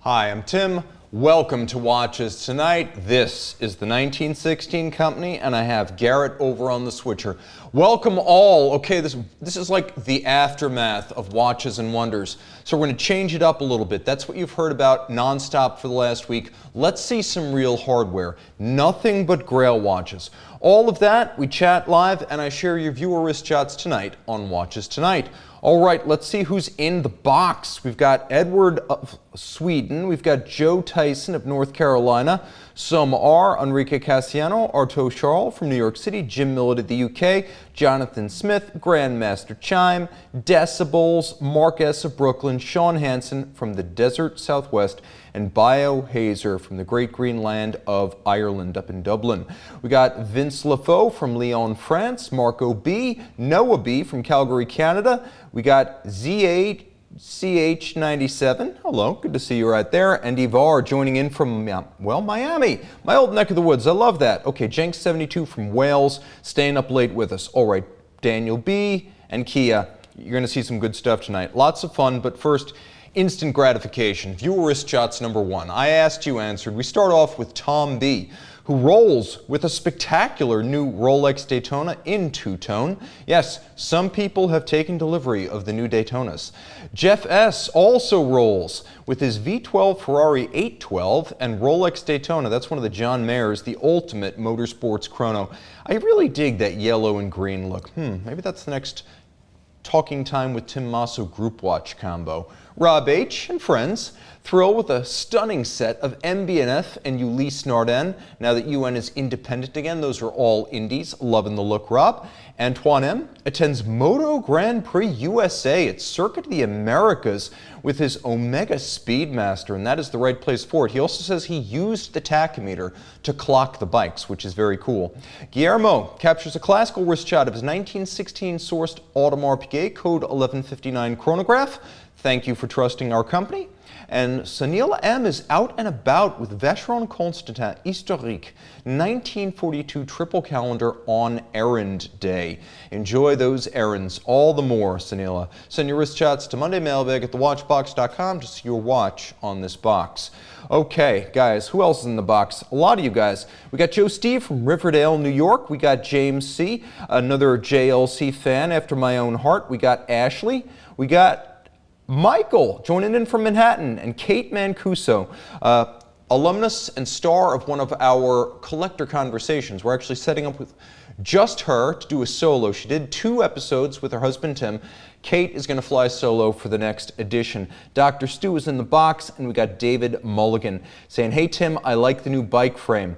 Hi, I'm Tim. Welcome to Watches Tonight. This is the 1916 Company, and I have Garrett over on the switcher. Welcome all. Okay, this is like the aftermath of Watches and Wonders. So we're going to change it up a little bit. That's what you've heard about nonstop for the last week. Let's see some real hardware. Nothing but Grail watches. All of that, we chat live, and I share your viewer wrist shots tonight on Watches Tonight. All right, let's see who's in the box. We've got Edward of Sweden. We've got Joe Tyson of North Carolina. Some are Enrique Cassiano, Arto Charles from New York City, Jim Millett of the UK, Jonathan Smith, Grandmaster Chime, Decibels, Mark S. of Brooklyn, Sean Hansen from the Desert Southwest, and Biohazer from the great green land of Ireland up in Dublin. We got Vince Lafaux from Lyon, France, Marco B, Noah B from Calgary, Canada. We got ZH97, hello, good to see you right there, and Ivar joining in from, well, Miami, my old neck of the woods, I love that. Okay, Jenks72 from Wales, staying up late with us. All right, Daniel B and Kia, you're going to see some good stuff tonight. Lots of fun, but first, instant gratification. Viewer wrist shots number one. I asked, you answered. We start off with Tom B, who rolls with a spectacular new Rolex Daytona in two-tone. Yes, some people have taken delivery of the new Daytonas. Jeff S. also rolls with his V12 Ferrari 812 and Rolex Daytona. That's one of the John Mayer's, the ultimate motorsports chrono. I really dig that yellow and green look. Maybe that's the next Talking Time with Tim Mosso group watch combo. Rob H. and friends thrill with a stunning set of MB&F and Ulysse Nardin. Now that UN is independent again, those are all indies. Loving the look, Rob. Antoine M. attends Moto Grand Prix USA at Circuit of the Americas with his Omega Speedmaster, and that is the right place for it. He also says he used the tachymeter to clock the bikes, which is very cool. Guillermo captures a classical wrist shot of his 1916 sourced Audemars Piguet Code 1159 chronograph. Thank you for trusting our company. And Sunila M is out and about with Vacheron Constantin Historique 1942 triple calendar on errand day. Enjoy those errands all the more, Sunila. Send your wrist shots to mondaymailbag@thewatchbox.com to see your watch on this box. Okay, guys, who else is in the box? A lot of you guys. We got Joe Steve from Riverdale, New York. We got James C., another JLC fan after my own heart. We got Ashley. We got Michael joining in from Manhattan, and Kate Mancuso, alumnus and star of one of our collector conversations. We're actually setting up with just her to do a solo. She did 2 episodes with her husband Tim. Kate is going to fly solo for the next edition. Dr. Stu is in the box, and we got David Mulligan saying, hey Tim, I like the new bike frame.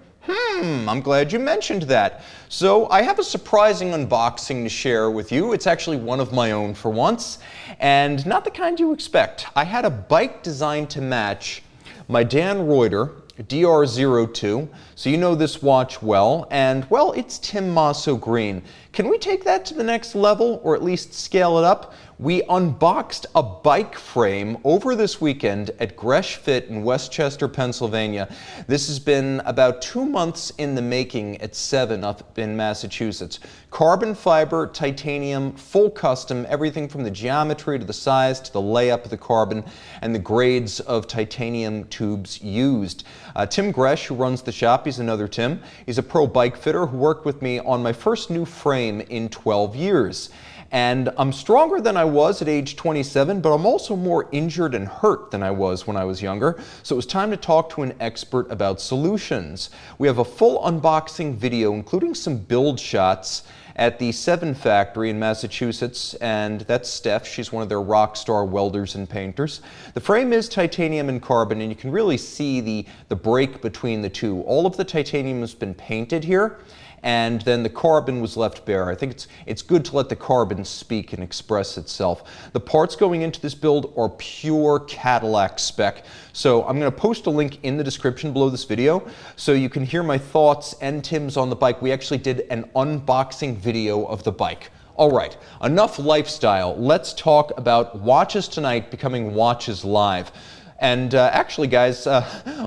I'm glad you mentioned that. So I have a surprising unboxing to share with you. It's actually one of my own for once, and not the kind you expect. I had a bike designed to match my Dan Reuter DR02, so you know this watch well, and well, it's Tim Mosso green. Can we take that to the next level, or at least scale it up? We unboxed a bike frame over this weekend at Gresh Fit in Westchester, Pennsylvania. This has been about 2 months in the making at 7 up in Massachusetts. Carbon fiber, titanium, full custom, everything from the geometry to the size to the layup of the carbon and the grades of titanium tubes used. Tim Gresh, who runs the shop, he's another Tim. He's a pro bike fitter who worked with me on my first new frame in 12 years. And I'm stronger than I was at age 27, but I'm also more injured and hurt than I was when I was younger. So it was time to talk to an expert about solutions. We have a full unboxing video, including some build shots at the 7 factory in Massachusetts, and that's Steph. She's one of their rock star welders and painters. The frame is titanium and carbon, and you can really see the break between the two. All of the titanium has been painted here, and then the carbon was left bare. I think it's good to let the carbon speak and express itself. The parts going into this build are pure Cadillac spec, so I'm going to post a link in the description below this video so you can hear my thoughts and Tim's on the bike. We actually did an unboxing video of the bike. All right, enough lifestyle. Let's talk about Watches Tonight becoming Watches Live. And actually, guys,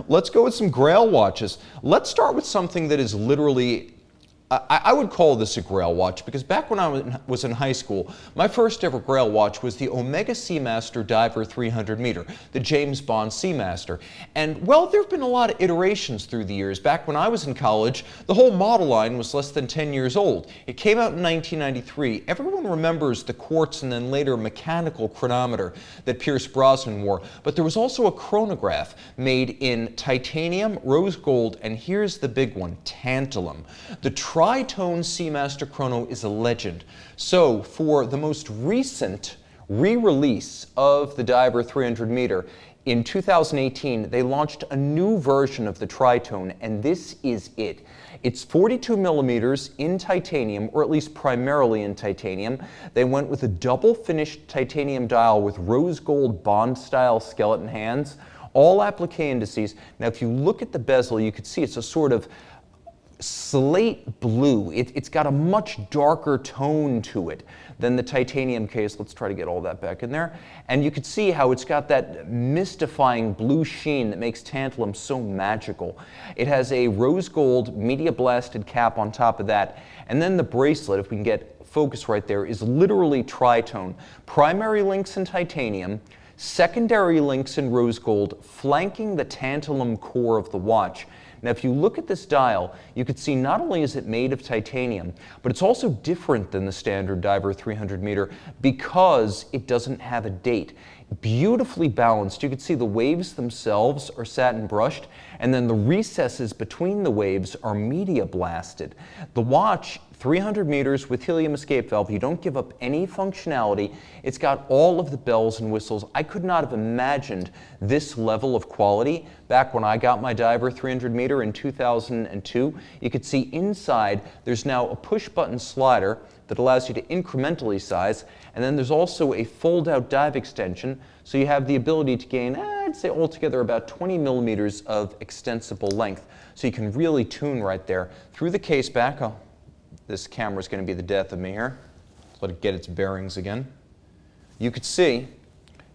let's go with some Grail watches. Let's start with something that is literally I would call this a grail watch because back when I was in high school, my first ever grail watch was the Omega Seamaster Diver 300 meter, the James Bond Seamaster. And well, there have been a lot of iterations through the years. Back when I was in college, the whole model line was less than 10 years old. It came out in 1993. Everyone remembers the quartz and then later mechanical chronometer that Pierce Brosnan wore, but there was also a chronograph made in titanium, rose gold, and here's the big one, tantalum. The Tri-tone Seamaster chrono is a legend. So for the most recent re-release of the Diver 300 meter in 2018, they launched a new version of the Tri-tone, and this is it. It's 42 millimeters in titanium, or at least primarily in titanium. They went with a double finished titanium dial with rose gold Bond style skeleton hands, all applique indices. Now if you look at the bezel, you can see it's a sort of slate blue. It's got a much darker tone to it than the titanium case. Let's try to get all that back in there. And you can see how it's got that mystifying blue sheen that makes tantalum so magical. It has a rose gold media blasted cap on top of that. And then the bracelet, if we can get focus right there, is literally tritone. Primary links in titanium, secondary links in rose gold, flanking the tantalum core of the watch. Now, if you look at this dial, you can see not only is it made of titanium, but it's also different than the standard Diver 300 meter because it doesn't have a date. Beautifully balanced. You can see the waves themselves are satin brushed, and then the recesses between the waves are media blasted. The watch, 300 meters with helium escape valve. You don't give up any functionality. It's got all of the bells and whistles. I could not have imagined this level of quality back when I got my Diver 300 meter in 2002. You could see inside there's now a push button slider that allows you to incrementally size, and then there's also a fold-out dive extension, so you have the ability to gain, I'd say altogether about 20 millimeters of extensible length, so you can really tune right there. Through the case back, oh, this camera's going to be the death of me here. Let it get its bearings again. You could see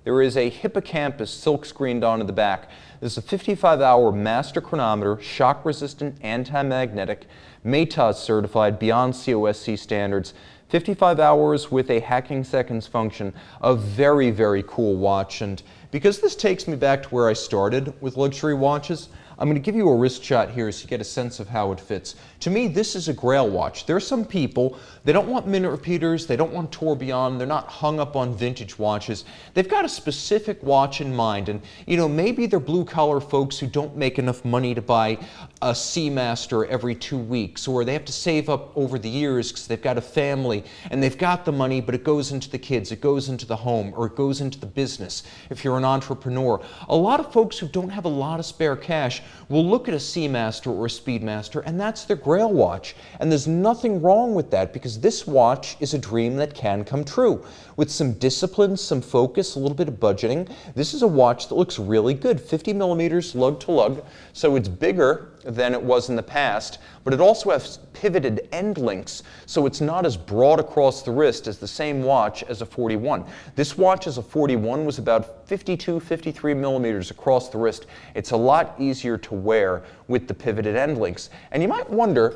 there is a hippocampus silk screened onto the back. This is a 55-hour master chronometer, shock-resistant, anti-magnetic, METAS certified beyond COSC standards. 55 hours with a hacking seconds function. A very, very cool watch. And because this takes me back to where I started with luxury watches, I'm going to give you a wrist shot here so you get a sense of how it fits. To me, this is a grail watch. There are some people, they don't want minute repeaters, they don't want tourbillon, they're not hung up on vintage watches. They've got a specific watch in mind, and you know, maybe they're blue-collar folks who don't make enough money to buy a Seamaster every 2 weeks, or they have to save up over the years because they've got a family and they've got the money, but it goes into the kids, it goes into the home, or it goes into the business if you're an entrepreneur. A lot of folks who don't have a lot of spare cash will look at a Seamaster or a Speedmaster, and that's their grail watch. And there's nothing wrong with that because this watch is a dream that can come true. With some discipline, some focus, a little bit of budgeting, this is a watch that looks really good. 50 millimeters lug to lug, so it's bigger than it was in the past, but it also has pivoted end links, so it's not as broad across the wrist as the same watch as a 41. This watch as a 41 was about 52, 53 millimeters across the wrist. It's a lot easier to wear with the pivoted end links. And you might wonder,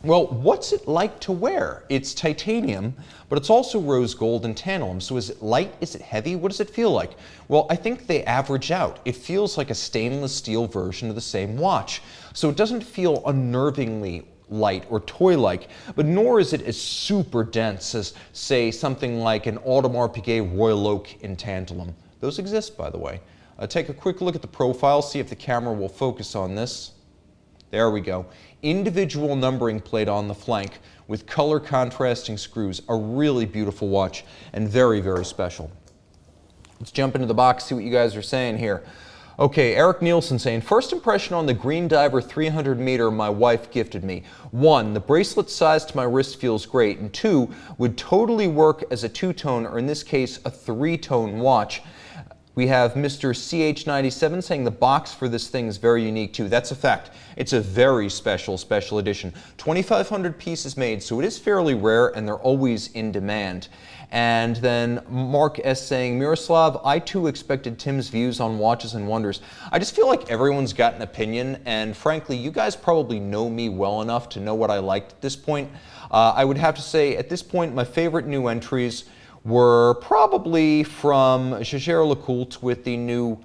well, what's it like to wear? It's titanium, but it's also rose gold and tantalum. So is it light? Is it heavy? What does it feel like? Well, I think they average out. It feels like a stainless steel version of the same watch. So it doesn't feel unnervingly light or toy-like, but nor is it as super dense as, say, something like an Audemars Piguet Royal Oak in tantalum. Those exist, by the way. Take a quick look at the profile, see if the camera will focus on this. There we go. Individual numbering plate on the flank with color contrasting screws. A really beautiful watch and very, very special. Let's jump into the box, see what you guys are saying here. Okay, Eric Nielsen saying, first impression on the Green Diver 300 meter my wife gifted me. 1, the bracelet size to my wrist feels great, and 2, would totally work as a 2-tone, or in this case, a 3-tone watch. We have Mr. CH97 saying the box for this thing is very unique too. That's a fact. It's a very special edition. 2,500 pieces made, so it is fairly rare and they're always in demand. And then Mark S. saying, Miroslav, I too expected Tim's views on watches and wonders. I just feel like everyone's got an opinion, and frankly, you guys probably know me well enough to know what I liked at this point. I would have to say, at this point, my favorite new entries were probably from Jaeger-LeCoultre with the new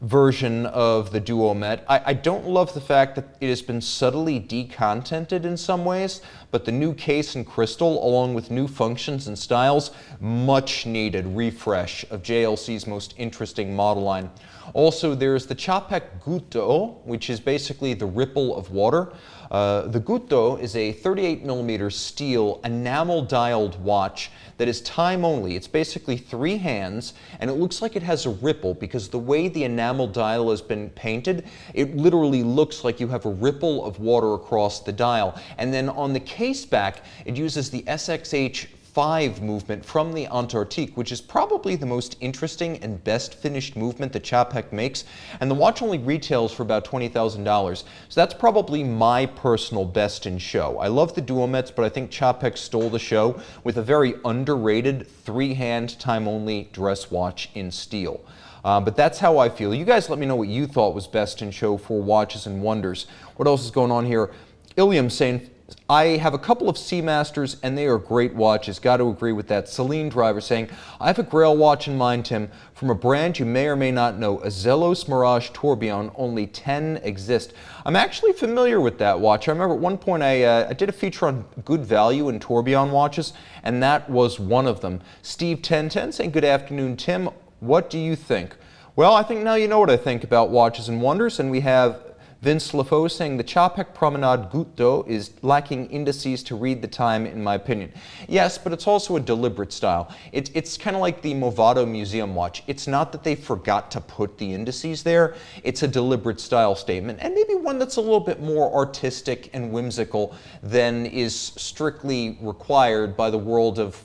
version of the Duomet. I don't love the fact that it has been subtly decontented in some ways, but the new case and crystal, along with new functions and styles, much needed refresh of JLC's most interesting model line. Also, there's the Chapek Goutte d'Eau, which is basically the ripple of water. The Goutte d'Eau is a 38mm steel enamel dialed watch that is time only. It's basically 3 hands, and it looks like it has a ripple because the way the enamel dial has been painted, it literally looks like you have a ripple of water across the dial. And then on the case back, it uses the SXH5 movement from the Antarctique, which is probably the most interesting and best finished movement that Chapek makes, and the watch only retails for about $20,000. So that's probably my personal best in show. I love the Duomets, but I think Chapek stole the show with a very underrated 3-hand time-only dress watch in steel. But that's how I feel. You guys let me know what you thought was best in show for watches and wonders. What else is going on here? Ilium saying, I have a couple of Seamasters and they are great watches. Got to agree with that. Celine Driver saying, I have a Grail watch in mind, Tim, from a brand you may or may not know, a Zelos Mirage Tourbillon. Only 10 exist. I'm actually familiar with that watch. I remember at one point I did a feature on good value in tourbillon watches, and that was one of them. Steve 1010 saying, good afternoon, Tim. What do you think? Well, I think now you know what I think about watches and wonders, and we have Vince LaFaux saying the Chapek Promenade Goutte d'Eau is lacking indices to read the time, in my opinion. Yes, but it's also a deliberate style. It's kind of like the Movado Museum watch. It's not that they forgot to put the indices there. It's a deliberate style statement, and maybe one that's a little bit more artistic and whimsical than is strictly required by the world of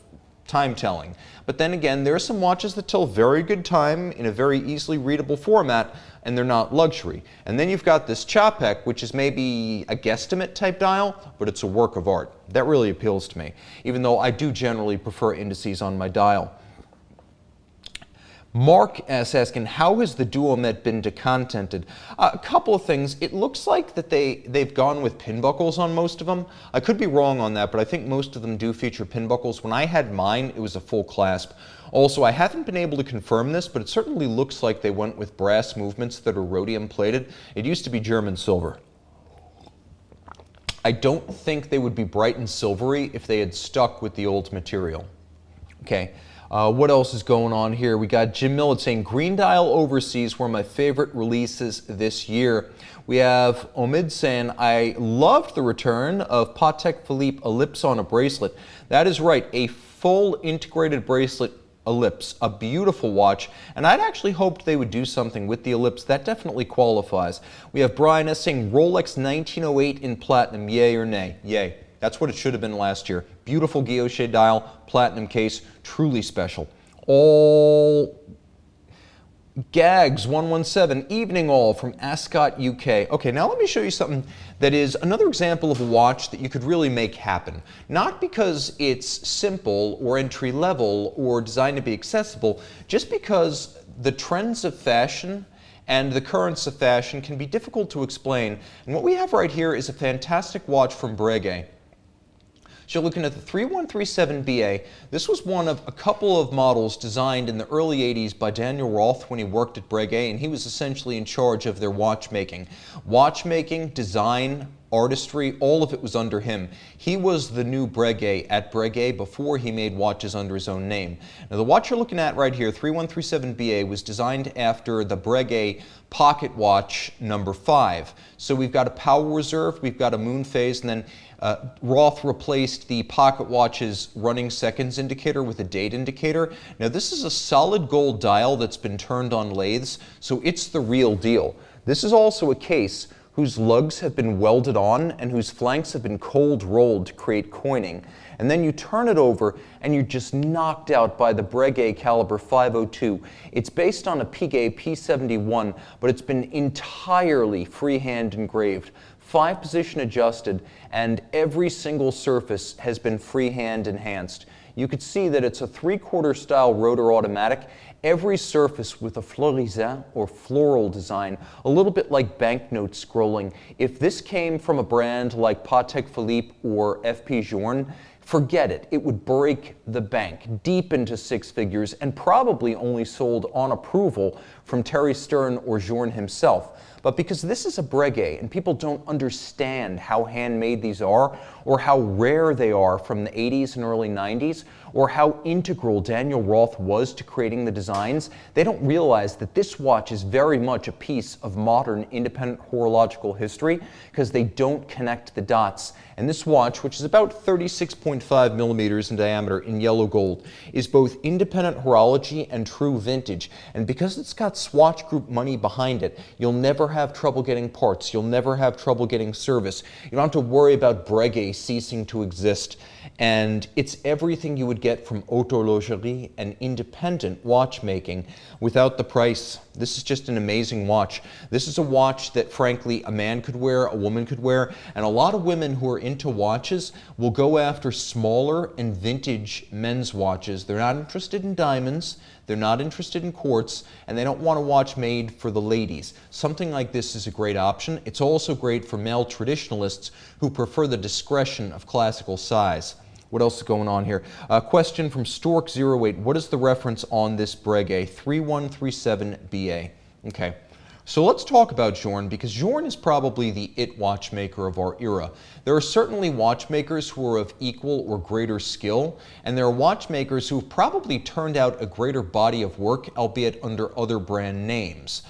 time telling. But then again, there are some watches that tell very good time in a very easily readable format, and they're not luxury. And then you've got this Chapek, which is maybe a guesstimate type dial, but it's a work of art. That really appeals to me, even though I do generally prefer indices on my dial. Mark S. asking, how has the Duomet been decontented? A couple of things. It looks like that they've gone with pin buckles on most of them. I could be wrong on that, but I think most of them do feature pin buckles. When I had mine, it was a full clasp. Also, I haven't been able to confirm this, but it certainly looks like they went with brass movements that are rhodium plated. It used to be German silver. I don't think they would be bright and silvery if they had stuck with the old material. Okay. What else is going on here? We got Jim Millett saying, Green Dial Overseas were my favorite releases this year. We have Omid saying, I loved the return of Patek Philippe Ellipse on a bracelet. That is right, a full integrated bracelet Ellipse, a beautiful watch, and I'd actually hoped they would do something with the Ellipse. That definitely qualifies. We have Brian S. saying, Rolex 1908 in platinum, yay or nay? Yay. That's what it should have been last year. Beautiful guilloche dial, platinum case, truly special. All Gags 117, evening all from Ascot, UK. Okay, now let me show you something that is another example of a watch that you could really make happen. Not because it's simple or entry level or designed to be accessible, just because the trends of fashion and the currents of fashion can be difficult to explain. And what we have right here is a fantastic watch from Breguet. So you're looking at the 3137BA. This was one of a couple of models designed in the early 80s by Daniel Roth when he worked at Breguet, and he was essentially in charge of their watchmaking. Watchmaking, design, artistry, all of it was under him. He was the new Breguet at Breguet before he made watches under his own name. Now the watch you're looking at right here, 3137BA, was designed after the Breguet pocket watch number 5. So we've got a power reserve, we've got a moon phase, and then Roth replaced the pocket watch's running seconds indicator with a date indicator. Now this is a solid gold dial that's been turned on lathes, so it's the real deal. This is also a case whose lugs have been welded on and whose flanks have been cold rolled to create coining. And then you turn it over and you're just knocked out by the Breguet caliber 502. It's based on a Piguet P71, but it's been entirely freehand engraved, 5-position adjusted, and every single surface has been freehand enhanced. You could see that it's a 3/4 style rotor automatic, every surface with a fleurissant or floral design, a little bit like banknote scrolling. If this came from a brand like Patek Philippe or FP Journe, forget it. It would break the bank deep into 6 figures and probably only sold on approval from Terry Stern or Journe himself. But because this is a Breguet and people don't understand how handmade these are, or how rare they are from the 80s and early 90s, or how integral Daniel Roth was to creating the designs, they don't realize that this watch is very much a piece of modern independent horological history because they don't connect the dots. And this watch, which is about 36.5 millimeters in diameter in yellow gold, is both independent horology and true vintage. And because it's got Swatch Group money behind it, you'll never have trouble getting parts. You'll never have trouble getting service. You don't have to worry about Breguet ceasing to exist. And it's everything you would get from horlogerie and independent watchmaking without the price. This is just an amazing watch. This is a watch that, frankly, a man could wear, a woman could wear, and a lot of women who are into watches will go after smaller and vintage men's watches. They're not interested in diamonds, they're not interested in quartz, and they don't want a watch made for the ladies. Something like this is a great option. It's also great for male traditionalists who prefer the discretion of classical size. What else is going on here? A question from Stork08. What is the reference on this Breguet? 3137BA. Okay. So let's talk about Journe, because Journe is probably the it watchmaker of our era. There are certainly watchmakers who are of equal or greater skill, and there are watchmakers who have probably turned out a greater body of work, albeit under other brand names.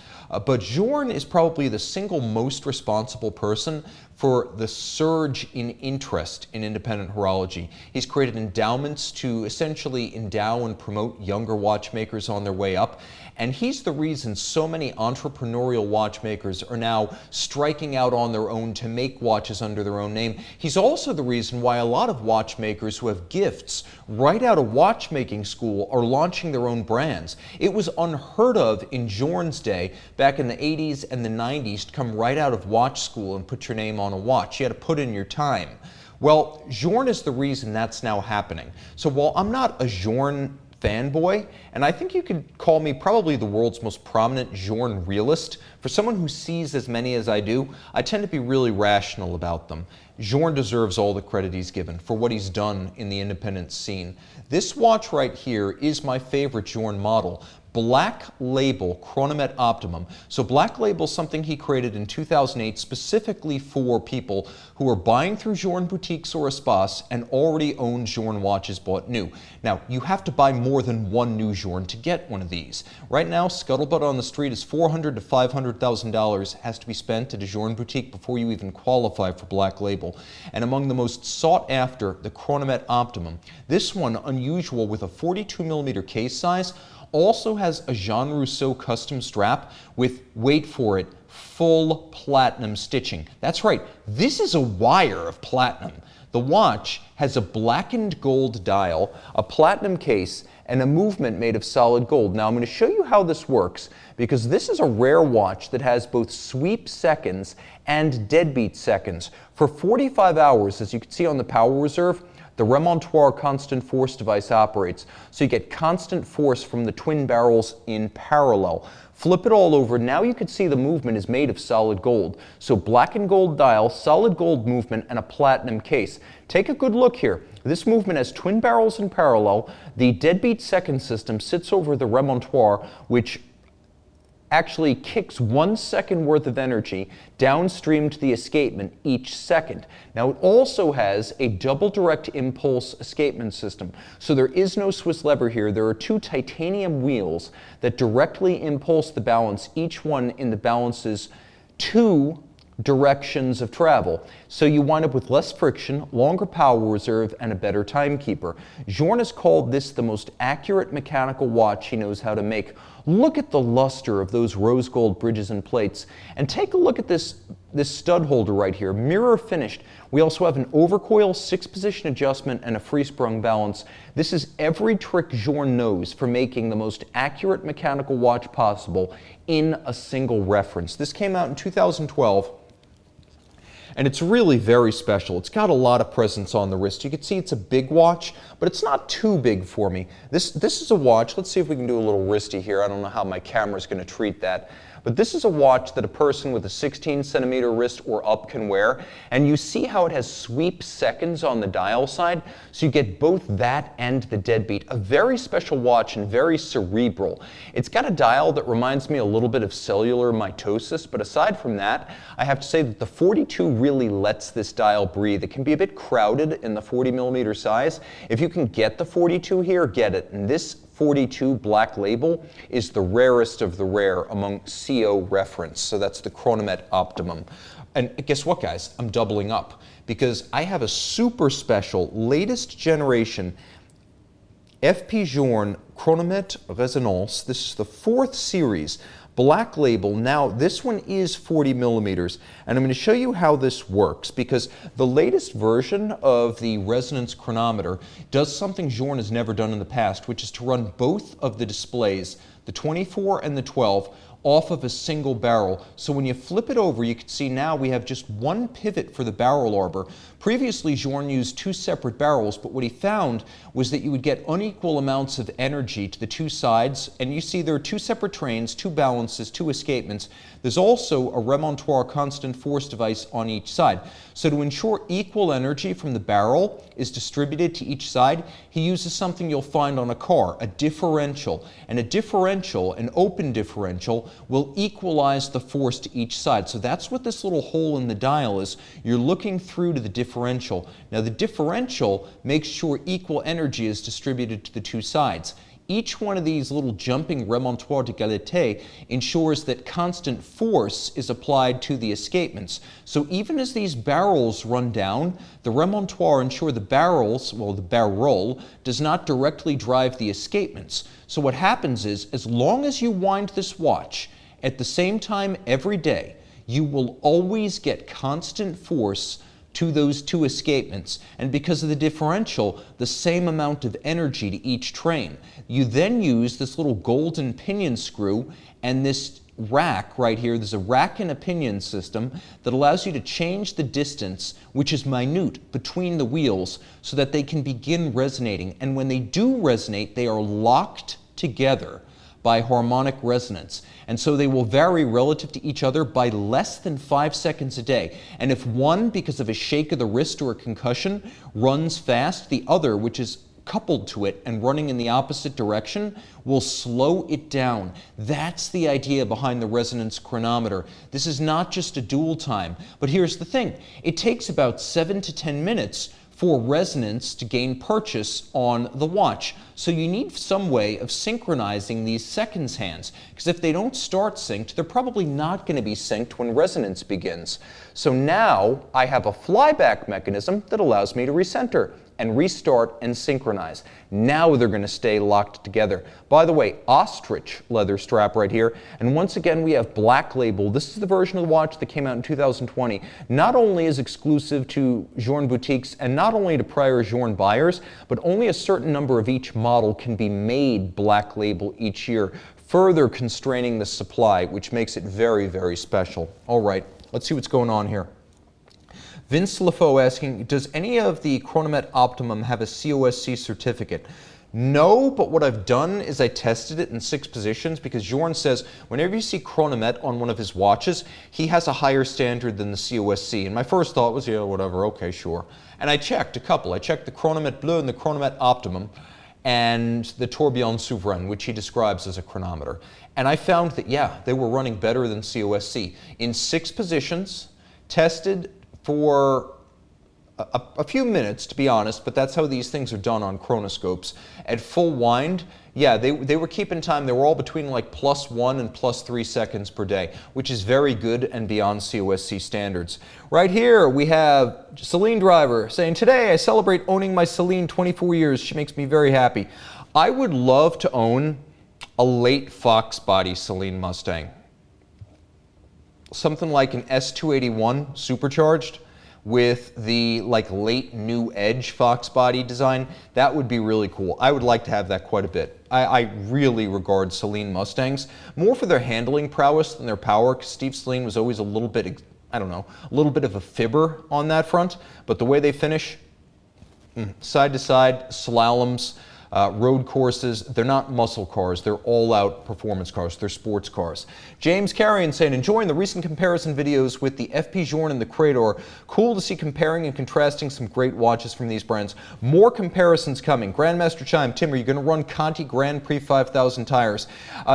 But Journe is probably the single most responsible person for the surge in interest in independent horology. He's created endowments to essentially endow and promote younger watchmakers on their way up, and he's the reason so many entrepreneurial watchmakers are now striking out on their own to make watches under their own name. He's also the reason why a lot of watchmakers who have gifts right out of watchmaking school are launching their own brands. It was unheard of in Journe's day, back in the 80s and the 90s, to come right out of watch school and put your name on a watch. You had to put in your time. Well, Journe is the reason that's now happening. So while I'm not a Journe fanboy, and I think you could call me probably the world's most prominent Journe realist, for someone who sees as many as I do, I tend to be really rational about them. Journe deserves all the credit he's given for what he's done in the independent scene. This watch right here is my favorite Journe model. Black Label Chronomet Optimum. So Black Label is something he created in 2008 specifically for people who are buying through Journe boutiques or Espace and already own Journe watches bought new. Now, you have to buy more than one new Journe to get one of these. Right now, scuttlebutt on the street is $400,000 to $500,000 has to be spent at a Journe boutique before you even qualify for Black Label. And among the most sought after, the Chronomet Optimum. This one, unusual with a 42mm case size, also has a Jean Rousseau custom strap with, wait for it, full platinum stitching. That's right, this is a wire of platinum. The watch has a blackened gold dial, a platinum case, and a movement made of solid gold. Now I'm going to show you how this works, because this is a rare watch that has both sweep seconds and deadbeat seconds. For 45 hours, as you can see on the power reserve, the remontoire constant force device operates. So you get constant force from the twin barrels in parallel. Flip it all over, now you can see the movement is made of solid gold. So black and gold dial, solid gold movement, and a platinum case. Take a good look here. This movement has twin barrels in parallel. The deadbeat second system sits over the remontoire, which actually kicks 1 second worth of energy downstream to the escapement each second. Now it also has a double direct impulse escapement system. So there is no Swiss lever here. There are 2 titanium wheels that directly impulse the balance, each one in the balance's 2 directions of travel. So you wind up with less friction, longer power reserve, and a better timekeeper. Journe has called this the most accurate mechanical watch he knows how to make. Look at the luster of those rose gold bridges and plates. And take a look at this stud holder right here, mirror finished. We also have an overcoil 6-position adjustment and a free sprung balance. This is every trick Journe knows for making the most accurate mechanical watch possible in a single reference. This came out in 2012. And it's really very special. It's got a lot of presence on the wrist. You can see it's a big watch, but it's not too big for me. This is a watch. Let's see if we can do a little wristy here. I don't know how my camera's going to treat that. But this is a watch that a person with a 16-centimeter wrist or up can wear. And you see how it has sweep seconds on the dial side? So you get both that and the deadbeat. A very special watch and very cerebral. It's got a dial that reminds me a little bit of cellular mitosis, but aside from that, I have to say that the 42 really lets this dial breathe. It can be a bit crowded in the 40-millimeter size. If you can get the 42 here, get it. And this 42 black label is the rarest of the rare among CO reference. So that's the Chronomet Optimum. And guess what, guys? I'm doubling up because I have a super special latest generation FP Journe Chronomet Resonance. This is the 4th series. Black label. Now this one is 40 millimeters, and I'm going to show you how this works because the latest version of the resonance chronometer does something Journe has never done in the past, which is to run both of the displays, the 24 and the 12, off of a single barrel. So when you flip it over, you can see now we have just one pivot for the barrel arbor. Previously, Journe used 2 separate barrels, but what he found was that you would get unequal amounts of energy to the 2 sides, and you see there are 2 separate trains, 2 balances, 2 escapements. There's also a remontoire constant force device on each side. So to ensure equal energy from the barrel is distributed to each side, he uses something you'll find on a car, a differential. And a differential, an open differential, will equalize the force to each side. So that's what this little hole in the dial is. You're looking through to the differential. Now the differential makes sure equal energy is distributed to the 2 sides. Each one of these little jumping remontoire d'égalité ensures that constant force is applied to the escapements. So even as these barrels run down, the remontoire ensure the barrels, well, the barrel, does not directly drive the escapements. So what happens is, as long as you wind this watch at the same time every day, you will always get constant force to those 2 escapements, and because of the differential, the same amount of energy to each train. You then use this little golden pinion screw and this rack right here. There's a rack and a pinion system that allows you to change the distance, which is minute, between the wheels so that they can begin resonating. And when they do resonate, they are locked together by harmonic resonance. And so they will vary relative to each other by less than 5 seconds a day. And if one, because of a shake of the wrist or a concussion, runs fast, the other, which is coupled to it and running in the opposite direction, will slow it down. That's the idea behind the resonance chronometer. This is not just a dual time, but here's the thing. It takes about 7 to 10 minutes for resonance to gain purchase on the watch. So you need some way of synchronizing these seconds hands, because if they don't start synced, they're probably not going to be synced when resonance begins. So now I have a flyback mechanism that allows me to recenter and restart and synchronize. Now they're going to stay locked together. By the way, ostrich leather strap right here. And once again, we have black label. This is the version of the watch that came out in 2020. Not only is exclusive to Journe boutiques and not only to prior Journe buyers, but only a certain number of each model can be made black label each year, further constraining the supply, which makes it very, very special. All right, let's see what's going on here. Vince LaFaux asking, does any of the Chronomet Optimum have a COSC certificate? No, but what I've done is I tested it in 6 positions because Journe says whenever you see Chronomet on one of his watches, he has a higher standard than the COSC. And my first thought was, yeah, whatever, okay, sure. And I checked a couple. I checked the Chronomet Bleu and the Chronomet Optimum and the Tourbillon Souverain, which he describes as a chronometer. And I found that, yeah, they were running better than COSC. In 6 positions, tested for a few minutes, to be honest, but that's how these things are done on chronoscopes. At full wind, yeah, they were keeping time. They were all between like +1 and +3 seconds per day, which is very good and beyond COSC standards. Right here, we have Celine Driver saying, today I celebrate owning my Celine 24 years. She makes me very happy. I would love to own a late Fox body Celine Mustang. Something like an S281 supercharged with the like late new edge Fox body design. That would be really cool. I would like to have that quite a bit. I really regard Celine Mustangs more for their handling prowess than their power, because Steve Celine was always a little bit, I don't know, a little bit of a fibber on that front, but the way they finish, side to side, slaloms, road courses, they're not muscle cars, they're all-out performance cars, they're sports cars. James Carrion saying, enjoying the recent comparison videos with the FP Journe and the Crador. Cool to see comparing and contrasting some great watches from these brands. More comparisons coming. Grandmaster Chime, Tim, are you going to run Conti Grand Prix 5000 tires?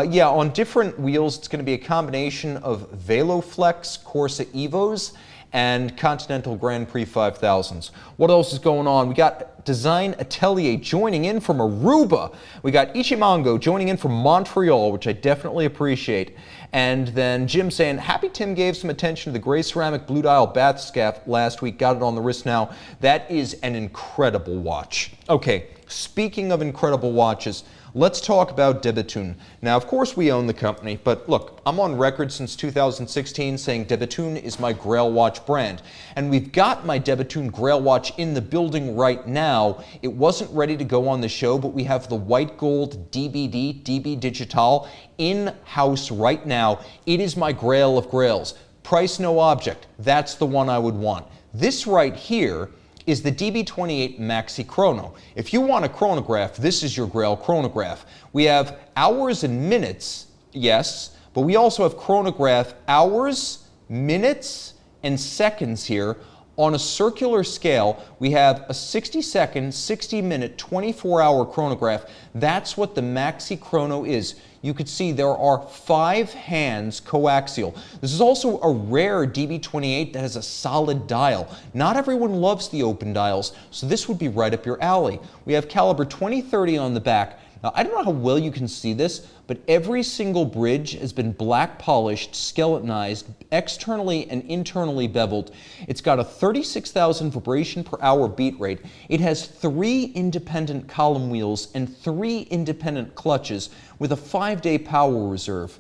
Yeah, on different wheels, it's going to be a combination of Veloflex Corsa Evos and Continental Grand Prix 5000s. What else is going on? We got Design Atelier joining in from Aruba. We got Ichimongo joining in from Montreal, which I definitely appreciate. And then Jim saying, happy Tim gave some attention to the gray ceramic blue dial bath scaff last week. Got it on the wrist now. That is an incredible watch. Okay, speaking of incredible watches, let's talk about de Bethune. Now, of course, we own the company, but look, I'm on record since 2016 saying de Bethune is my Grail watch brand. And we've got my de Bethune Grail watch in the building right now. It wasn't ready to go on the show, but we have the white gold DB Digital in-house right now. It is my Grail of Grails. Price no object. That's the one I would want. This right here is the DB28 Maxi Chrono. If you want a chronograph, this is your Grail chronograph. We have hours and minutes, yes, but we also have chronograph hours, minutes, and seconds here. On a circular scale, we have a 60-second, 60-minute, 24-hour chronograph. That's what the Maxi Chrono is. You could see there are 5 hands coaxial. This is also a rare DB28 that has a solid dial. Not everyone loves the open dials, so this would be right up your alley. We have caliber 2030 on the back. Now, I don't know how well you can see this, but every single bridge has been black polished, skeletonized, externally and internally beveled. It's got a 36,000 vibration per hour beat rate. It has 3 independent column wheels and 3 independent clutches with a 5-day power reserve.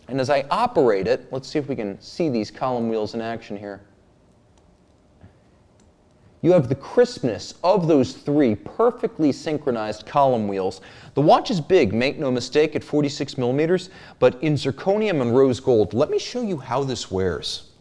And as I operate it, let's see if we can see these column wheels in action here. You have the crispness of those 3 perfectly synchronized column wheels. The watch is big, make no mistake, at 46 millimeters, but in zirconium and rose gold. Let me show you how this wears.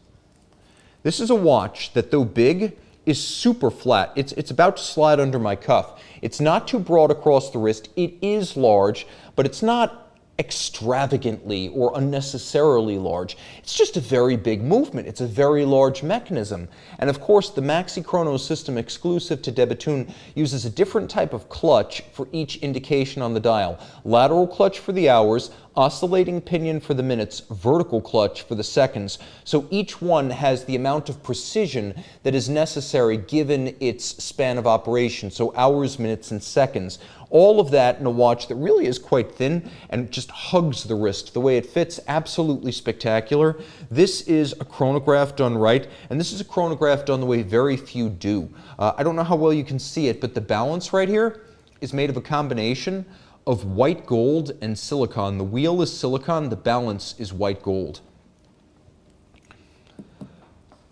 This is a watch that, though big, is super flat. It's about to slide under my cuff. It's not too broad across the wrist. It is large, but it's not extravagantly or unnecessarily large. It's just a very big movement. It's a very large mechanism. And of course, the Maxi Chrono system exclusive to de Bethune uses a different type of clutch for each indication on the dial. Lateral clutch for the hours, oscillating pinion for the minutes, vertical clutch for the seconds. So each one has the amount of precision that is necessary given its span of operation. So hours, minutes, and seconds. All of that in a watch that really is quite thin and just hugs the wrist. The way it fits, absolutely spectacular. This is a chronograph done right, and this is a chronograph done the way very few do. I don't know how well you can see it, but the balance right here is made of a combination of white gold and silicon. The wheel is silicon, the balance is white gold.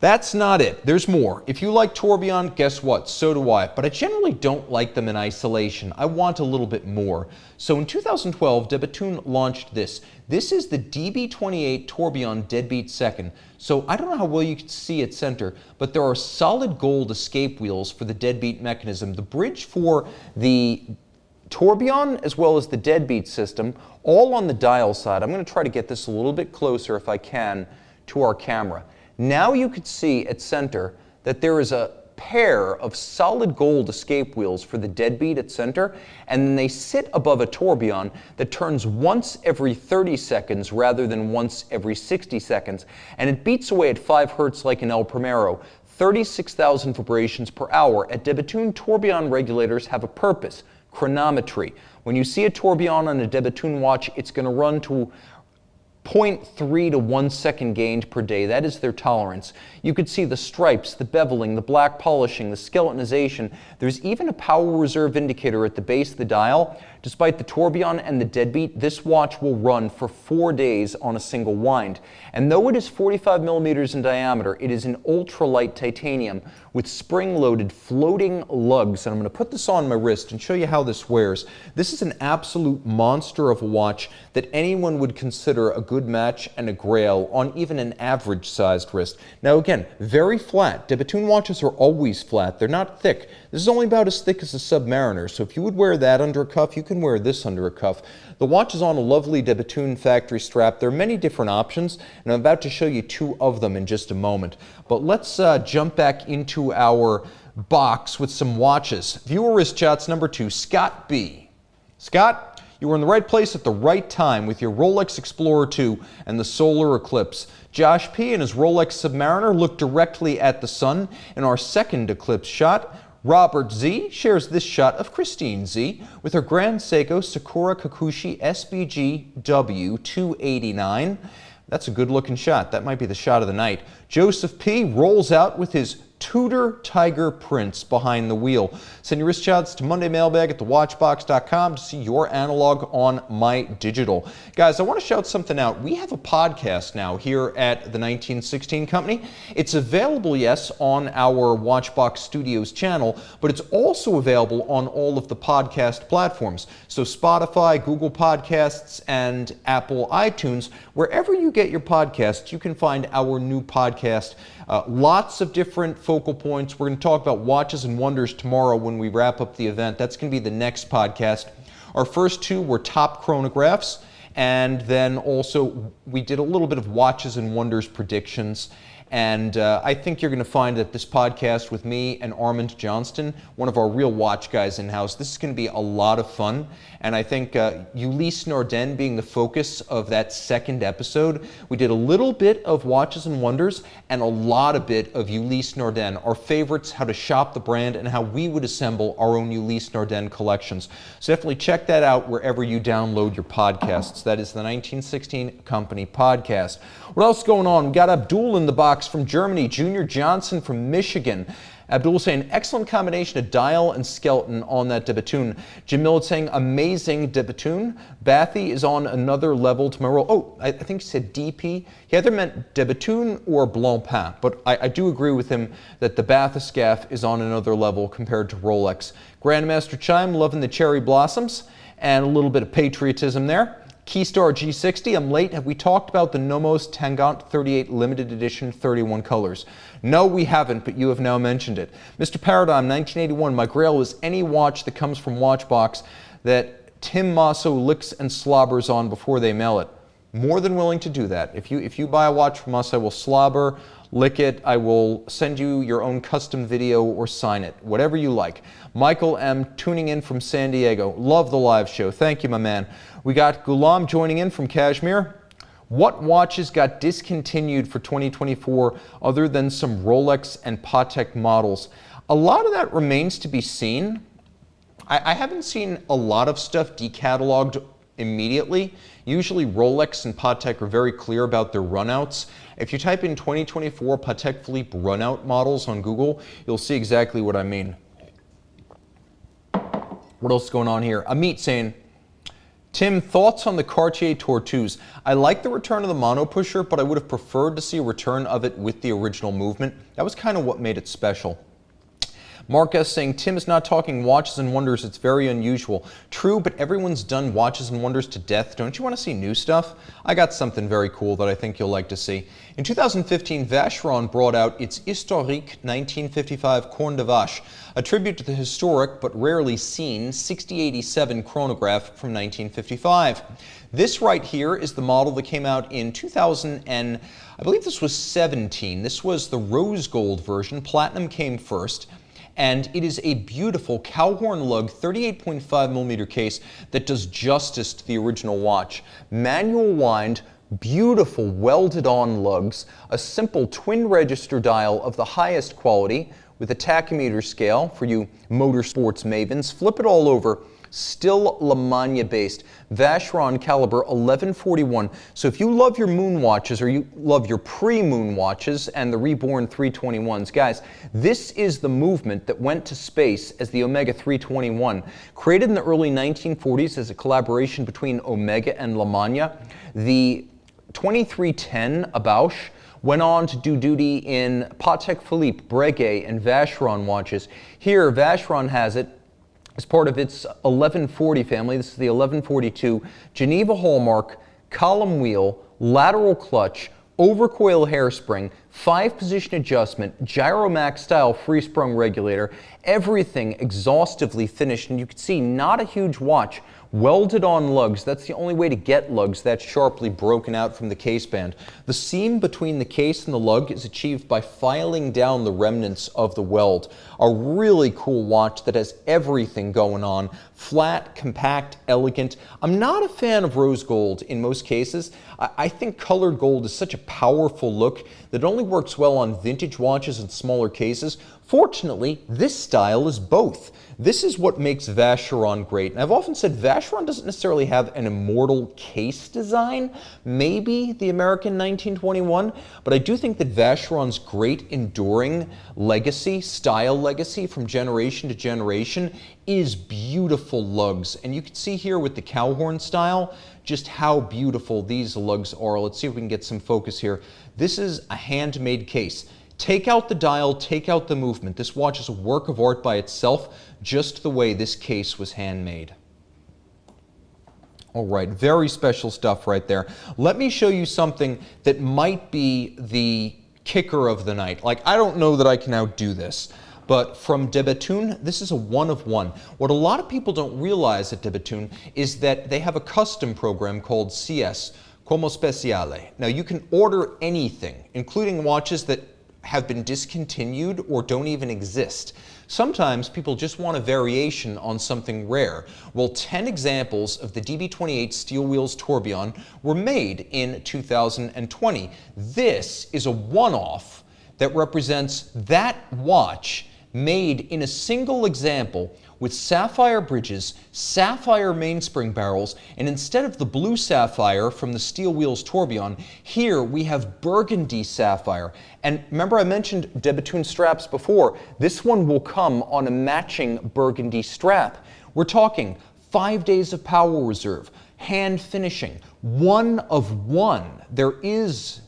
That's not it. There's more. If you like tourbillon, guess what? So do I. But I generally don't like them in isolation. I want a little bit more. So in 2012, de Bethune launched this. This is the DB28 tourbillon deadbeat second. So I don't know how well you can see at center, but there are solid gold escape wheels for the deadbeat mechanism. The bridge for the tourbillon as well as the deadbeat system, all on the dial side. I'm going to try to get this a little bit closer if I can to our camera. Now you could see at center that there is a pair of solid gold escape wheels for the deadbeat at center, and then they sit above a tourbillon that turns once every 30 seconds rather than once every 60 seconds, and it beats away at 5 Hertz like an El Primero. 36,000 vibrations per hour. At de Bethune, tourbillon regulators have a purpose, chronometry. When you see a tourbillon on a de Bethune watch, it's going to run to 0.3 to 1 second gained per day. That is their tolerance. You could see the stripes, the beveling, the black polishing, the skeletonization. There's even a power reserve indicator at the base of the dial Despite the tourbillon and the deadbeat, this watch will run for 4 days on a single wind. And though it is 45 millimeters in diameter, it is an ultralight titanium with spring-loaded floating lugs. And I'm going to put this on my wrist and show you how this wears. This is an absolute monster of a watch that anyone would consider a good match and a grail on even an average-sized wrist. Now again, very flat. De Bethune watches are always flat. They're not thick. This is only about as thick as a Submariner, so if you would wear that under a cuff, you can wear this under a cuff. The watch is on a lovely De Bethune factory strap. There are many different options, and I'm about to show you 2 of them in just a moment. But let's jump back into our box with some watches. Viewer wrist shots number 2, Scott B. Scott, you were in the right place at the right time with your Rolex Explorer 2 and the solar eclipse. Josh P. and his Rolex Submariner look directly at the sun in our second eclipse shot. Robert Z. shares this shot of Christine Z. with her Grand Seiko Sakura Kakushi SBG W289. That's a good looking shot. That might be the shot of the night. Joseph P. rolls out with his Tudor Tiger Prince behind the wheel. Send your wrist shots to mondaymailbag@thewatchbox.com to see your analog on my digital. Guys, I want to shout something out. We have a podcast now here at the 1916 Company. It's available, yes, on our Watchbox Studios channel, but it's also available on all of the podcast platforms. So Spotify, Google Podcasts, and Apple iTunes. Wherever you get your podcasts, you can find our new podcast. Lots of different focal points. We're going to talk about watches and wonders tomorrow when we wrap up the event. That's going to be the next podcast. Our first 2 were top chronographs, and then also we did a little bit of watches and wonders predictions. And I think you're going to find that this podcast with me and Armand Johnston, one of our real watch guys in-house, this is going to be a lot of fun. And I think Ulysse Nardin being the focus of that second episode, we did a little bit of watches and wonders and a lot of bit of Ulysse Nardin, our favorites, how to shop the brand, and how we would assemble our own Ulysse Nardin collections. So definitely check that out wherever you download your podcasts. That is the 1916 Company podcast. What else is going on? We got Abdul in the box from Germany, Junior Johnson from Michigan. Abdul saying excellent combination of dial and skeleton on that De Bethune. Jim Millett saying amazing De Bethune. Bathy is on another level to my role. Oh, I think he said DP. He either meant De Bethune or Blancpain, but I do agree with him that the Bathyscaphe is on another level compared to Rolex. Grandmaster Chime loving the cherry blossoms and a little bit of patriotism there. Keystar G60, I'm late. Have we talked about the Nomos Tangant 38 limited edition 31 colors? No, we haven't, but you have now mentioned it. Mr. Paradigm 1981, my grail is any watch that comes from Watchbox that Tim Mosso licks and slobbers on before they mail it. More than willing to do that. If you buy a watch from us, I will slobber, lick it, I will send you your own custom video or sign it, whatever you like. Michael M. tuning in from San Diego. Love the live show. Thank you, my man. We got Gulam joining in from Kashmir. What watches got discontinued for 2024 other than some Rolex and Patek models? A lot of that remains to be seen. I haven't seen a lot of stuff decatalogued immediately. Usually Rolex and Patek are very clear about their runouts. If you type in 2024 Patek Philippe runout models on Google, you'll see exactly what I mean. What else is going on here? Amit saying, Tim, thoughts on the Cartier Tortues? I like the return of the mono pusher, but I would have preferred to see a return of it with the original movement. That was kind of what made it special. Mark S. saying, Tim is not talking watches and wonders. It's very unusual. True, but everyone's done watches and wonders to death. Don't you want to see new stuff? I got something very cool that I think you'll like to see. In 2015, Vacheron brought out its Historique 1955 Corne de Vache, a tribute to the historic but rarely seen 6087 chronograph from 1955. This right here is the model that came out in 2000 and I believe this was 17. This was the rose gold version. Platinum came first. And it is a beautiful cowhorn lug 38.5 millimeter case that does justice to the original watch. Manual wind, beautiful welded on lugs, a simple twin register dial of the highest quality with a tachymeter scale for you motorsports mavens. Flip it all over, still LeMania based, Vacheron caliber 1141. So if you love your moon watches, or you love your pre-moon watches and the reborn 321s, guys, this is the movement that went to space as the Omega 321. Created in the early 1940s as a collaboration between Omega and LeMania, the 2310 Bausch went on to do duty in Patek Philippe, Breguet, and Vacheron watches. Here, Vacheron has it as part of its 1140 family. This is the 1142, Geneva hallmark, column wheel, lateral clutch, overcoil hairspring, 5-position adjustment, Gyromax style free-sprung regulator, everything exhaustively finished. And you can see not a huge watch, welded on lugs. That's the only way to get lugs that's sharply broken out from the case band. The seam between the case and the lug is achieved by filing down the remnants of the weld. A really cool watch that has everything going on. Flat, compact, elegant. I'm not a fan of rose gold in most cases. I think colored gold is such a powerful look that only works well on vintage watches and smaller cases. Fortunately, this style is both. This is what makes Vacheron great. And I've often said Vacheron doesn't necessarily have an immortal case design, maybe the American 1921, but I do think that Vacheron's great enduring legacy, style legacy from generation to generation is beautiful lugs. And you can see here with the cowhorn style just how beautiful these lugs are. Let's see if we can get some focus here. This is a handmade case. Take out the dial, take out the movement. This watch is a work of art by itself, just the way this case was handmade. All right, very special stuff right there. Let me show you something that might be the kicker of the night. Like, I don't know that I can outdo this, but from de Bethune, this is a one of one. What a lot of people don't realize at de Bethune is that they have a custom program called CS, Como Speciale. Now, you can order anything, including watches that have been discontinued or don't even exist. Sometimes people just want a variation on something rare. Well, 10 examples of the DB28 steel wheels tourbillon were made in 2020. This is a one-off that represents that watch made in a single example with sapphire bridges, sapphire mainspring barrels, and instead of the blue sapphire from the steel wheels tourbillon, here we have burgundy sapphire. And remember I mentioned de Bethune straps before. This one will come on a matching burgundy strap. We're talking 5 days of power reserve, hand finishing, one of one. There is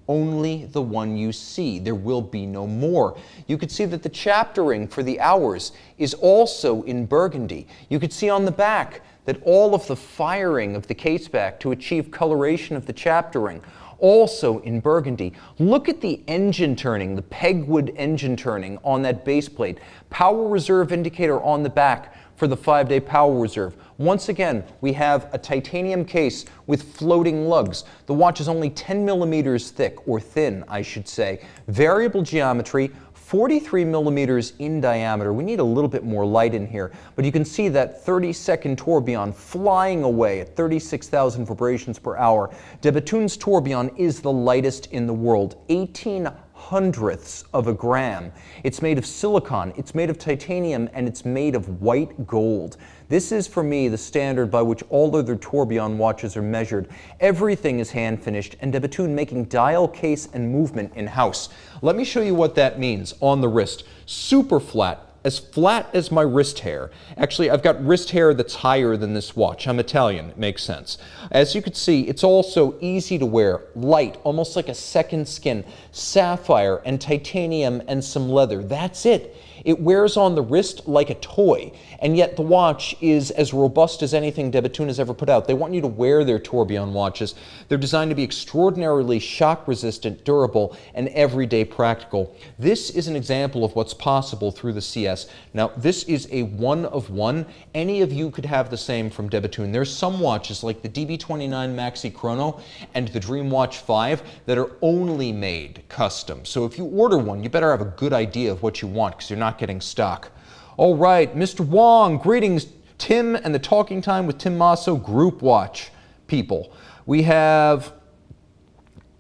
only the one you see. There will be no more. You could see that the chaptering for the hours is also in burgundy. You could see on the back that all of the firing of the case back to achieve coloration of the chaptering also in burgundy. Look at the engine turning, the pegwood engine turning on that base plate. Power reserve indicator on the back for the 5-day power reserve. Once again, we have a titanium case with floating lugs. The watch is only 10 millimeters thick, or thin, I should say. Variable geometry, 43 millimeters in diameter. We need a little bit more light in here, but you can see that 30-second tourbillon flying away at 36,000 vibrations per hour. De Bethune's tourbillon is the lightest in the world, 18 hundredths of a gram. It's made of silicon, it's made of titanium, and it's made of white gold. This is, for me, the standard by which all other tourbillon watches are measured. Everything is hand finished, and de Bethune making dial, case, and movement in-house. Let me show you what that means on the wrist. Super flat as my wrist hair. Actually, I've got wrist hair that's higher than this watch. I'm Italian, it makes sense. As you can see, it's also easy to wear, light, almost like a second skin, sapphire and titanium and some leather. That's it. It wears on the wrist like a toy, and yet the watch is as robust as anything de Bethune has ever put out. They want you to wear their tourbillon watches. They're designed to be extraordinarily shock-resistant, durable, and everyday practical. This is an example of what's possible through the CS. Now, this is a one of one. Any of you could have the same from de Bethune. There's some watches like the DB29 Maxi Chrono and the Dreamwatch 5 that are only made custom. So if you order one, you better have a good idea of what you want, because you're not getting stock. All right, Mr. Wong, greetings, Tim and the Talking Time with Tim Mosso group watch people. We have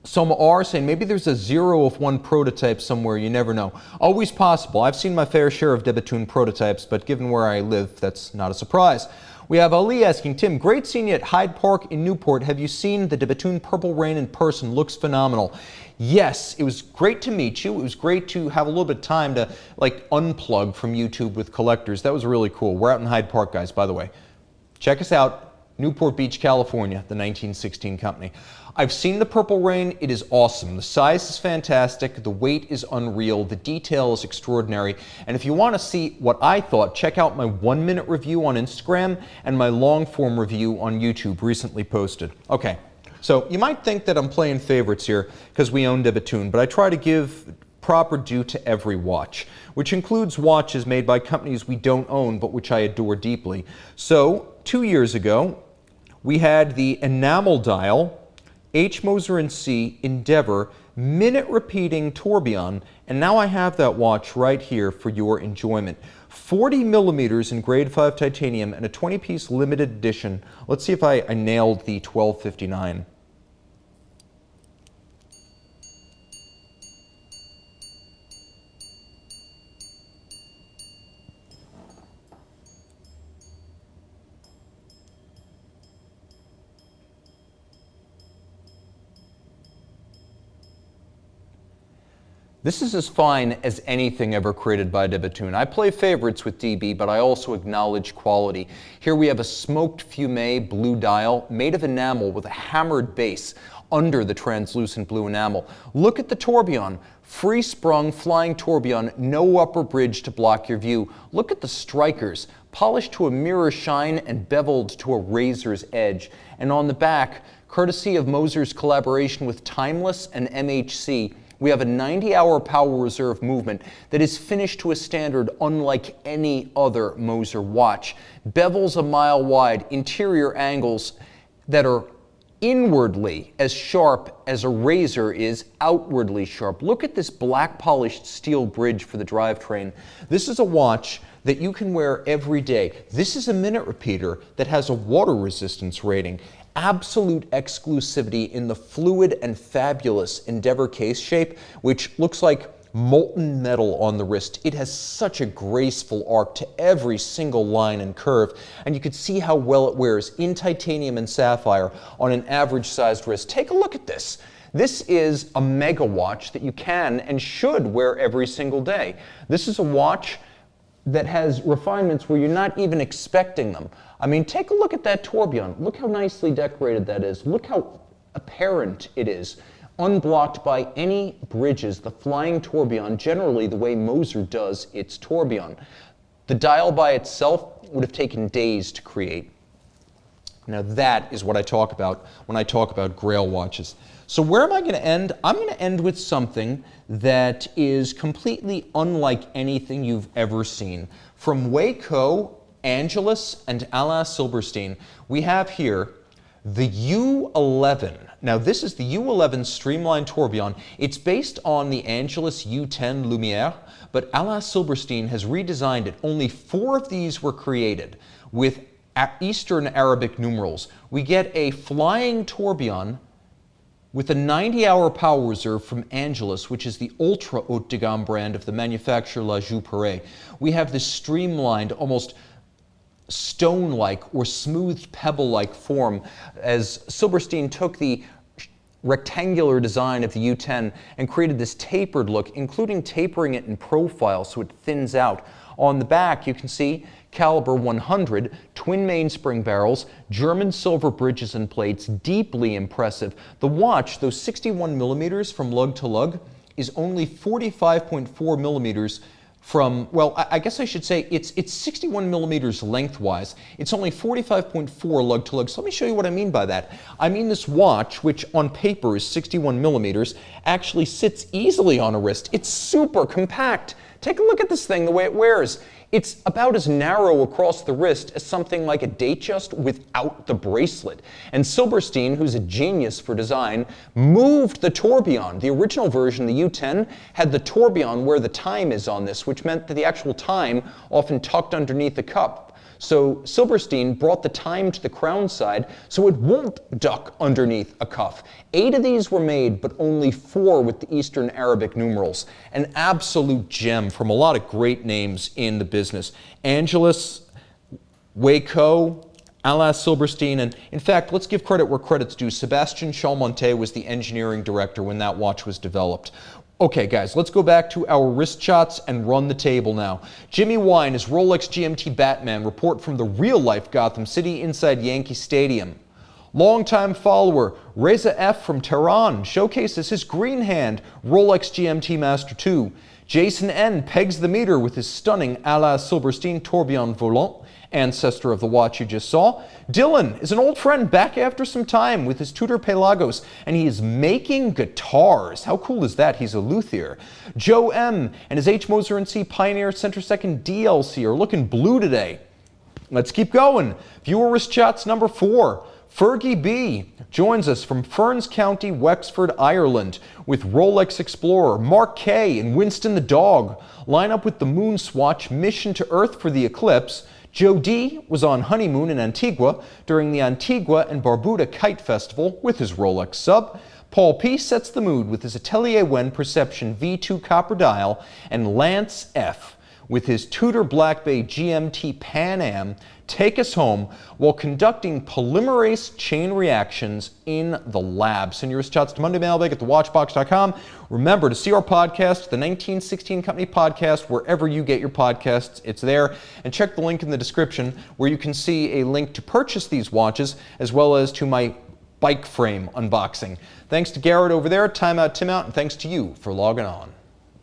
Some are saying maybe there's a 0 of 1 prototype somewhere, you never know. Always possible. I've seen my fair share of de Bethune prototypes, but given where I live, that's not a surprise. We have Ali asking, Tim, great seeing you at Hyde Park in Newport. Have you seen the de Bethune Purple Rain in person? Looks phenomenal. Yes, it was great to meet you. It was great to have a little bit of time to like unplug from YouTube with collectors. That was really cool. We're out in Hyde Park, guys, by the way. Check us out. Newport Beach, California, the 1916 company. I've seen the Purple Rain. It is awesome. The size is fantastic. The weight is unreal. The detail is extraordinary. And if you want to see what I thought, check out my 1-minute review on Instagram and my long-form review on YouTube, recently posted. Okay, so you might think that I'm playing favorites here because we own de Bethune, but I try to give proper due to every watch, which includes watches made by companies we don't own, but which I adore deeply. So, 2 years ago, we had the enamel dial H. Moser & C Endeavor minute repeating tourbillon, and now I have that watch right here for your enjoyment. 40 millimeters in grade 5 titanium and a 20-piece limited edition. Let's see if I nailed the 1259. This is as fine as anything ever created by de Bethune. I play favorites with DB, but I also acknowledge quality. Here we have a smoked fume blue dial made of enamel with a hammered base under the translucent blue enamel. Look at the tourbillon. Free-sprung flying tourbillon, no upper bridge to block your view. Look at the strikers, polished to a mirror shine and beveled to a razor's edge. And on the back, courtesy of Moser's collaboration with Timeless and MHC, we have a 90-hour power reserve movement that is finished to a standard unlike any other Moser watch. Bevels a mile wide, interior angles that are inwardly as sharp as a razor is outwardly sharp. Look at this black polished steel bridge for the drivetrain. This is a watch that you can wear every day. This is a minute repeater that has a water resistance rating. Absolute exclusivity in the fluid and fabulous Endeavor case shape, which looks like molten metal on the wrist. It has such a graceful arc to every single line and curve, and you can see how well it wears in titanium and sapphire on an average-sized wrist. Take a look at this. This is a mega watch that you can and should wear every single day. This is a watch that has refinements where you're not even expecting them. I mean, take a look at that tourbillon. Look how nicely decorated that is. Look how apparent it is. Unblocked by any bridges, the flying tourbillon, generally the way Moser does its tourbillon. The dial by itself would have taken days to create. Now that is what I talk about when I talk about Grail watches. So where am I going to end? I'm going to end with something that is completely unlike anything you've ever seen. From Waco, Angelus, and Alain Silberstein, we have here the U11. Now this is the U11 streamlined tourbillon. It's based on the Angelus U10 Lumiere, but Alain Silberstein has redesigned it. Only 4 of these were created with Eastern Arabic numerals. We get a flying tourbillon with a 90-hour power reserve from Angelus, which is the ultra haute de gamme brand of the manufacturer La Journe. We have this streamlined, almost stone-like or smoothed pebble-like form as Silberstein took the rectangular design of the U10 and created this tapered look, including tapering it in profile so it thins out. On the back, you can see caliber 100, twin mainspring barrels, German silver bridges and plates, deeply impressive. The watch, those 61 millimeters from lug to lug, is only 45.4 millimeters from, well, I guess I should say it's 61 millimeters lengthwise. It's only 45.4 lug to lug. So let me show you what I mean by that. I mean this watch, which on paper is 61 millimeters, actually sits easily on a wrist. It's super compact. Take a look at this thing, the way it wears. It's about as narrow across the wrist as something like a Datejust without the bracelet. And Silberstein, who's a genius for design, moved the tourbillon. The original version, the U10, had the tourbillon where the time is on this, which meant that the actual time often tucked underneath the cup. So Silberstein brought the time to the crown side so it won't duck underneath a cuff. 8 of these were made, but only 4 with the Eastern Arabic numerals. An absolute gem from a lot of great names in the business. Angelus, Waco, Alas Silberstein, and in fact, let's give credit where credit's due. Sebastian Chalmonte was the engineering director when that watch was developed. Okay, guys, let's go back to our wrist shots and run the table now. Jimmy Wine is Rolex GMT Batman. Report from the real-life Gotham City inside Yankee Stadium. Longtime follower, Reza F. from Tehran showcases his green hand Rolex GMT Master 2. Jason N. pegs the meter with his stunning Alas Silberstein Tourbillon Volant, ancestor of the watch you just saw. Dylan is an old friend back after some time with his Tudor Pelagos, and he is making guitars. How cool is that? He's a luthier. Joe M. and his H. Moser & C Pioneer Center Second DLC are looking blue today. Let's keep going. Viewer wrist shots number 4. Fergie B. joins us from Ferns County, Wexford, Ireland, with Rolex Explorer. Mark K. and Winston the dog line up with the Moon Swatch mission to Earth for the eclipse. Joe D. was on honeymoon in Antigua during the Antigua and Barbuda Kite Festival with his Rolex sub. Paul P. sets the mood with his Atelier Wen Perception V2 copper dial, and Lance F. with his Tudor Black Bay GMT Pan Am take us home while conducting polymerase chain reactions in the lab. Send your shots to mondaymailbag@thewatchbox.com. Remember to see our podcast, the 1916 Company Podcast, wherever you get your podcasts. It's there. And check the link in the description where you can see a link to purchase these watches, as well as to my bike frame unboxing. Thanks to Garrett over there, Timeout Tim Out, and thanks to you for logging on.